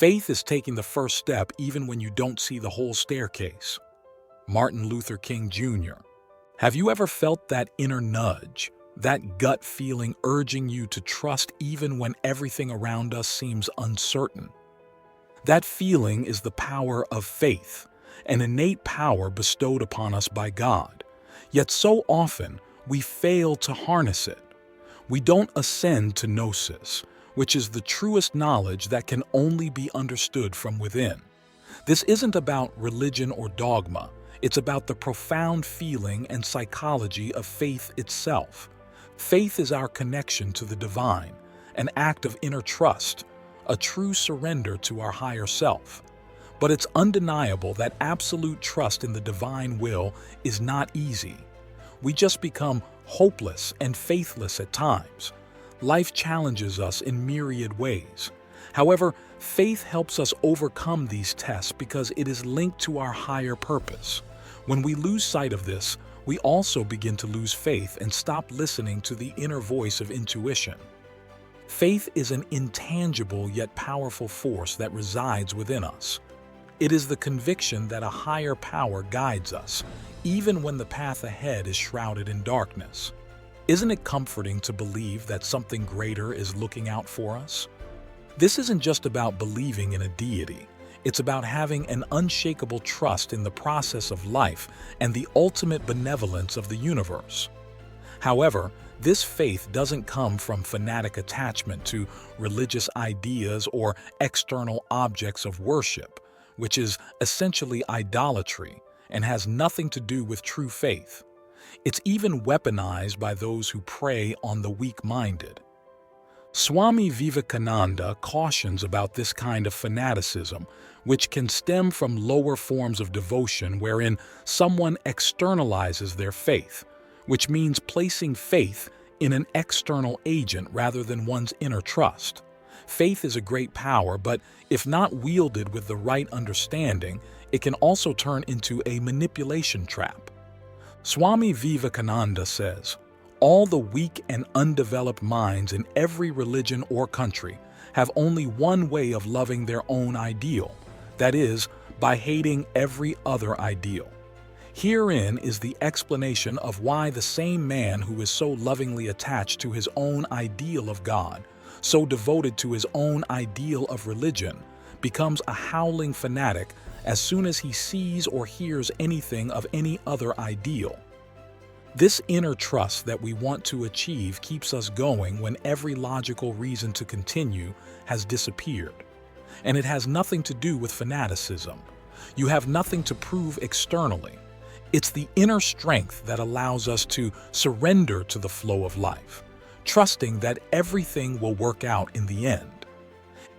Faith is taking the first step even when you don't see the whole staircase. Martin Luther King Jr. Have you ever felt that inner nudge, that gut feeling urging you to trust even when everything around us seems uncertain? That feeling is the power of faith, an innate power bestowed upon us by God. Yet so often, we fail to harness it. We don't ascend to gnosis, which is the truest knowledge that can only be understood from within. This isn't about religion or dogma. It's about the profound feeling and psychology of faith itself. Faith is our connection to the divine, an act of inner trust, a true surrender to our higher self. But it's undeniable that absolute trust in the divine will is not easy. We just become hopeless and faithless at times. Life challenges us in myriad ways. However, faith helps us overcome these tests because it is linked to our higher purpose. When we lose sight of this, we also begin to lose faith and stop listening to the inner voice of intuition. Faith is an intangible yet powerful force that resides within us. It is the conviction that a higher power guides us, even when the path ahead is shrouded in darkness. Isn't it comforting to believe that something greater is looking out for us? This isn't just about believing in a deity. It's about having an unshakable trust in the process of life and the ultimate benevolence of the universe. However, this faith doesn't come from fanatic attachment to religious ideas or external objects of worship, which is essentially idolatry and has nothing to do with true faith. It's even weaponized by those who prey on the weak-minded. Swami Vivekananda cautions about this kind of fanaticism, which can stem from lower forms of devotion wherein someone externalizes their faith, which means placing faith in an external agent rather than one's inner trust. Faith is a great power, but if not wielded with the right understanding, it can also turn into a manipulation trap. Swami Vivekananda says, "All the weak and undeveloped minds in every religion or country have only one way of loving their own ideal, that is, by hating every other ideal." Herein is the explanation of why the same man who is so lovingly attached to his own ideal of God, so devoted to his own ideal of religion, becomes a howling fanatic as soon as he sees or hears anything of any other ideal. This inner trust that we want to achieve keeps us going when every logical reason to continue has disappeared. And it has nothing to do with fanaticism. You have nothing to prove externally. It's the inner strength that allows us to surrender to the flow of life, trusting that everything will work out in the end.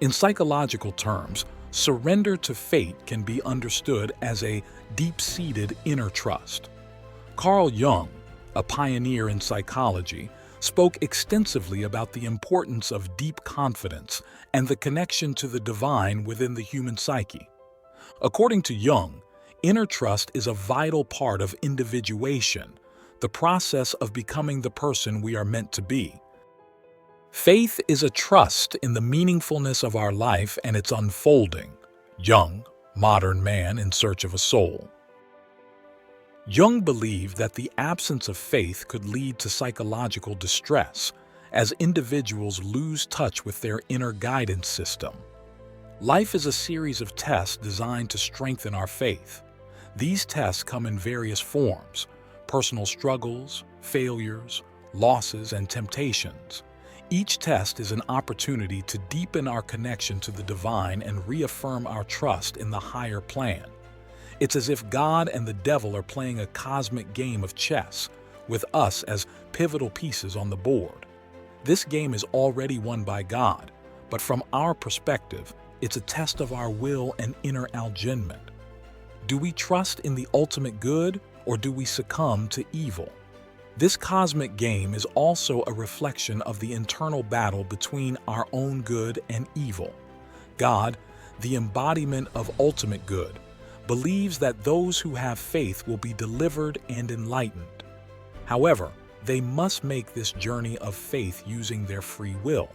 In psychological terms, surrender to fate can be understood as a deep-seated inner trust. Carl Jung, a pioneer in psychology, spoke extensively about the importance of deep confidence and the connection to the divine within the human psyche. According to Jung, inner trust is a vital part of individuation, the process of becoming the person we are meant to be. Faith is a trust in the meaningfulness of our life and its unfolding. Jung, Modern Man in Search of a Soul. Jung believed that the absence of faith could lead to psychological distress as individuals lose touch with their inner guidance system. Life is a series of tests designed to strengthen our faith. These tests come in various forms: personal struggles, failures, losses, and temptations. Each test is an opportunity to deepen our connection to the divine and reaffirm our trust in the higher plan. It's as if God and the devil are playing a cosmic game of chess, with us as pivotal pieces on the board. This game is already won by God, but from our perspective, it's a test of our will and inner alignment. Do we trust in the ultimate good, or do we succumb to evil? This cosmic game is also a reflection of the internal battle between our own good and evil. God, the embodiment of ultimate good, believes that those who have faith will be delivered and enlightened. However, they must make this journey of faith using their free will.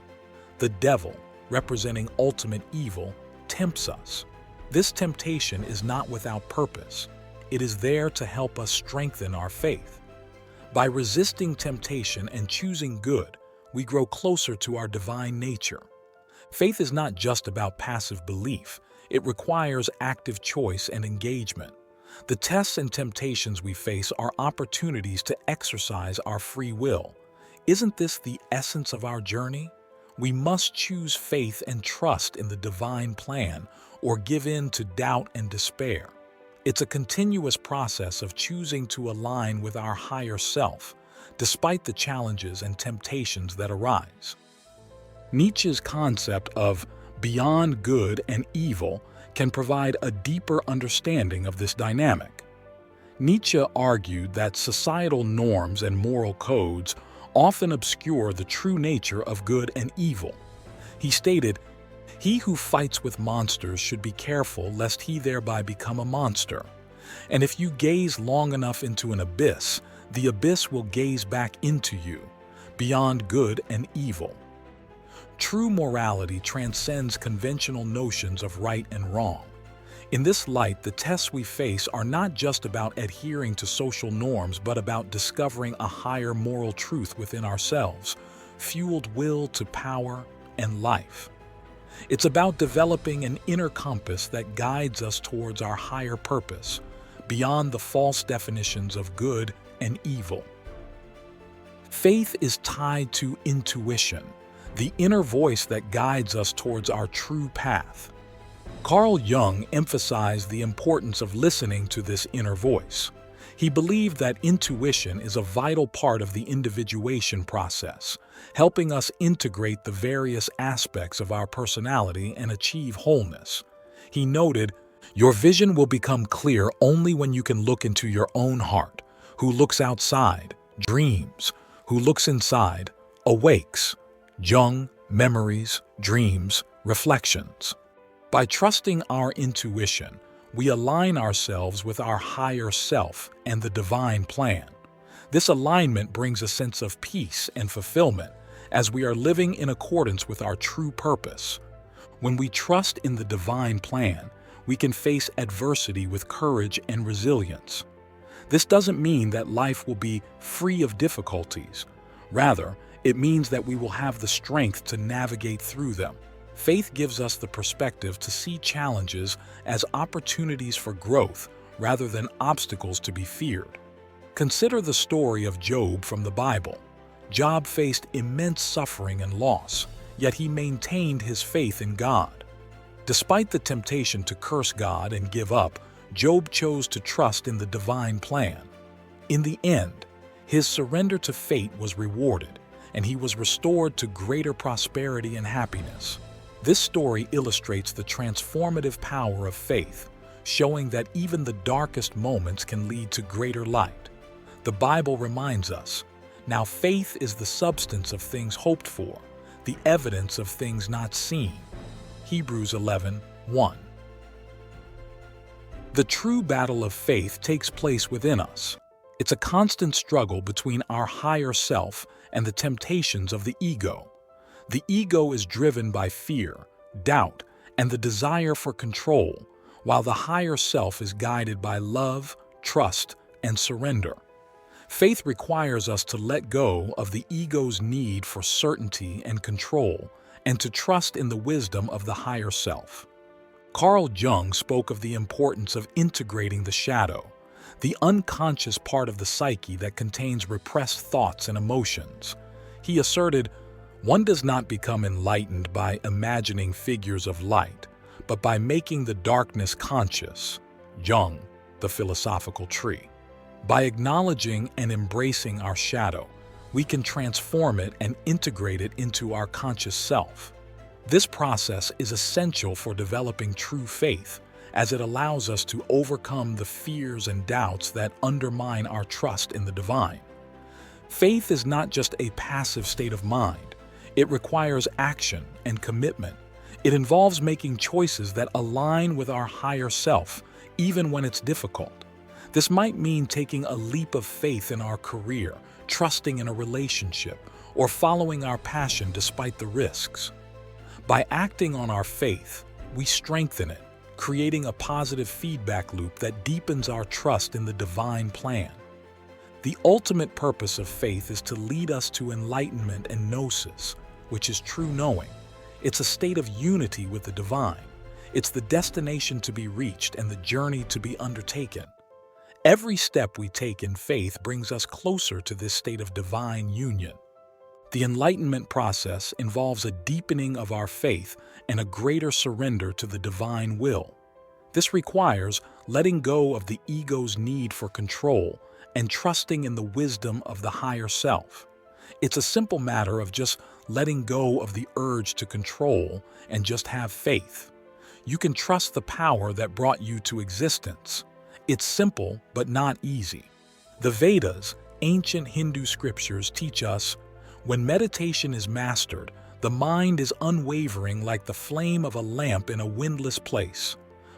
The devil, representing ultimate evil, tempts us. This temptation is not without purpose. It is there to help us strengthen our faith. By resisting temptation and choosing good, we grow closer to our divine nature. Faith is not just about passive belief. It requires active choice and engagement. The tests and temptations we face are opportunities to exercise our free will. Isn't this the essence of our journey? We must choose faith and trust in the divine plan, or give in to doubt and despair. It's a continuous process of choosing to align with our higher self, despite the challenges and temptations that arise. Nietzsche's concept of beyond good and evil can provide a deeper understanding of this dynamic. Nietzsche argued that societal norms and moral codes often obscure the true nature of good and evil. He stated, "He who fights with monsters should be careful lest he thereby become a monster. And if you gaze long enough into an abyss, the abyss will gaze back into you, beyond good and evil." True morality transcends conventional notions of right and wrong. In this light, the tests we face are not just about adhering to social norms, but about discovering a higher moral truth within ourselves, fueled will to power and life. It's about developing an inner compass that guides us towards our higher purpose, beyond the false definitions of good and evil. Faith is tied to intuition, the inner voice that guides us towards our true path. Carl Jung emphasized the importance of listening to this inner voice. He believed that intuition is a vital part of the individuation process, helping us integrate the various aspects of our personality and achieve wholeness. He noted, "Your vision will become clear only when you can look into your own heart. Who looks outside, dreams. Who looks inside, awakes." Jung, Memories, Dreams, Reflections. By trusting our intuition, we align ourselves with our higher self and the divine plan. This alignment brings a sense of peace and fulfillment as we are living in accordance with our true purpose. When we trust in the divine plan, we can face adversity with courage and resilience. This doesn't mean that life will be free of difficulties. Rather, it means that we will have the strength to navigate through them. Faith gives us the perspective to see challenges as opportunities for growth rather than obstacles to be feared. Consider the story of Job from the Bible. Job faced immense suffering and loss, yet he maintained his faith in God. Despite the temptation to curse God and give up, Job chose to trust in the divine plan. In the end, his surrender to fate was rewarded, and he was restored to greater prosperity and happiness. This story illustrates the transformative power of faith, showing that even the darkest moments can lead to greater light. The Bible reminds us, "Now faith is the substance of things hoped for, the evidence of things not seen." Hebrews 11:1. The true battle of faith takes place within us. It's a constant struggle between our higher self and the temptations of the ego. The ego is driven by fear, doubt, and the desire for control, while the higher self is guided by love, trust, and surrender. Faith requires us to let go of the ego's need for certainty and control, and to trust in the wisdom of the higher self. Carl Jung spoke of the importance of integrating the shadow, the unconscious part of the psyche that contains repressed thoughts and emotions. He asserted, "One does not become enlightened by imagining figures of light, but by making the darkness conscious." Jung, The Philosophical Tree. By acknowledging and embracing our shadow, we can transform it and integrate it into our conscious self. This process is essential for developing true faith, as it allows us to overcome the fears and doubts that undermine our trust in the divine. Faith is not just a passive state of mind. It requires action and commitment. It involves making choices that align with our higher self, even when it's difficult. This might mean taking a leap of faith in our career, trusting in a relationship, or following our passion despite the risks. By acting on our faith, we strengthen it, creating a positive feedback loop that deepens our trust in the divine plan. The ultimate purpose of faith is to lead us to enlightenment and gnosis, which is true knowing. It's a state of unity with the divine. It's the destination to be reached and the journey to be undertaken. Every step we take in faith brings us closer to this state of divine union. The enlightenment process involves a deepening of our faith and a greater surrender to the divine will. This requires letting go of the ego's need for control and trusting in the wisdom of the higher self. It's a simple matter of just letting go of the urge to control and just have faith. You can trust the power that brought you to existence. It's simple, but not easy. The Vedas, ancient Hindu scriptures, teach us, when meditation is mastered, the mind is unwavering like the flame of a lamp in a windless place.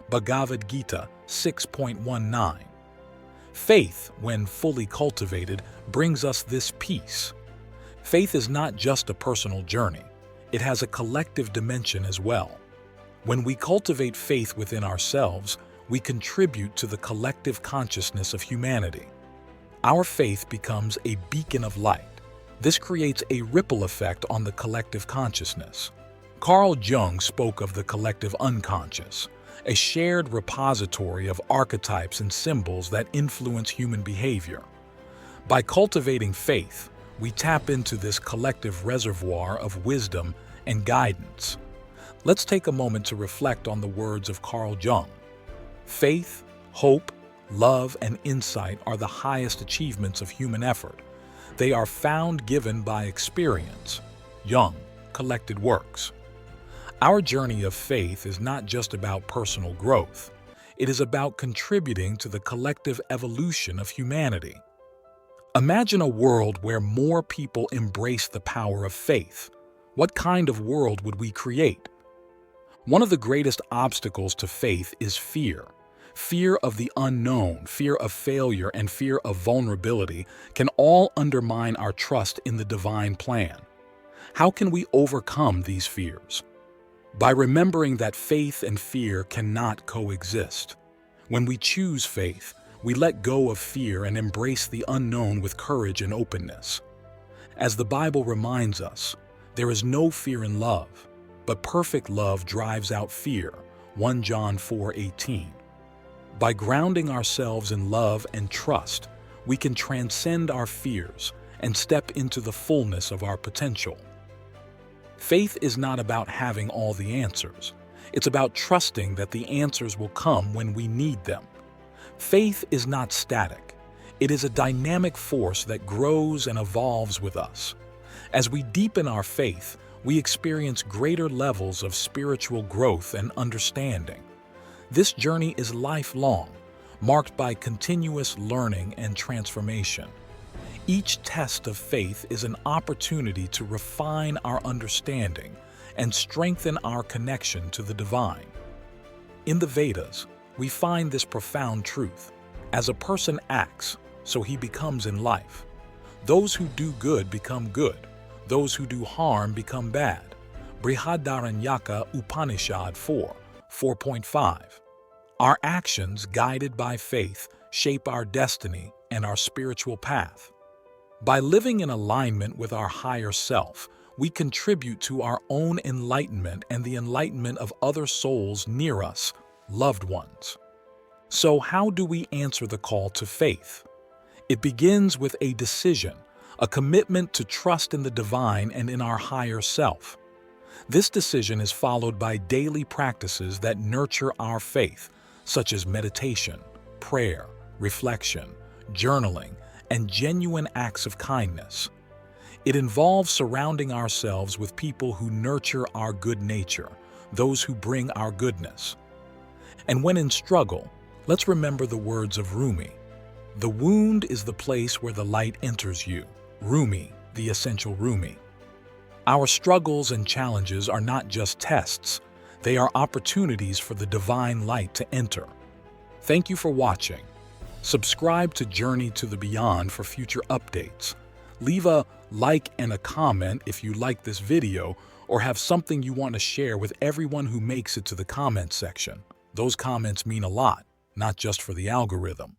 Bhagavad Gita 6.19. Faith, when fully cultivated, brings us this peace. Faith is not just a personal journey. It has a collective dimension as well. When we cultivate faith within ourselves, we contribute to the collective consciousness of humanity. Our faith becomes a beacon of light. This creates a ripple effect on the collective consciousness. Carl Jung spoke of the collective unconscious, a shared repository of archetypes and symbols that influence human behavior. By cultivating faith, we tap into this collective reservoir of wisdom and guidance. Let's take a moment to reflect on the words of Carl Jung. Faith, hope, love, and insight are the highest achievements of human effort. They are found given by experience. Jung, Collected Works. Our journey of faith is not just about personal growth. It is about contributing to the collective evolution of humanity. Imagine a world where more people embrace the power of faith. What kind of world would we create? One of the greatest obstacles to faith is fear. Fear of the unknown, fear of failure, and fear of vulnerability can all undermine our trust in the divine plan. How can we overcome these fears? By remembering that faith and fear cannot coexist. When we choose faith, we let go of fear and embrace the unknown with courage and openness. As the Bible reminds us, there is no fear in love, but perfect love drives out fear, 1 John 4:18. By grounding ourselves in love and trust, we can transcend our fears and step into the fullness of our potential. Faith is not about having all the answers. It's about trusting that the answers will come when we need them. Faith is not static. It is a dynamic force that grows and evolves with us. As we deepen our faith, we experience greater levels of spiritual growth and understanding. This journey is lifelong, marked by continuous learning and transformation. Each test of faith is an opportunity to refine our understanding and strengthen our connection to the divine. In the Vedas, we find this profound truth. As a person acts, so he becomes in life. Those who do good become good. Those who do harm become bad. Brihadaranyaka Upanishad 4.5. Our actions, guided by faith, shape our destiny and our spiritual path. By living in alignment with our higher self, we contribute to our own enlightenment and the enlightenment of other souls near us, loved ones. So how do we answer the call to faith? It begins with a decision, a commitment to trust in the divine and in our higher self. This decision is followed by daily practices that nurture our faith, such as meditation, prayer, reflection, journaling, and genuine acts of kindness. It involves surrounding ourselves with people who nurture our good nature, those who bring our goodness. And when in struggle, let's remember the words of Rumi. The wound is the place where the light enters you. Rumi, the essential Rumi. Our struggles and challenges are not just tests, they are opportunities for the divine light to enter. Thank you for watching. Subscribe to Journey to the Beyond for future updates. Leave a like and a comment if you like this video or have something you want to share with everyone who makes it to the comment section. Those comments mean a lot, not just for the algorithm,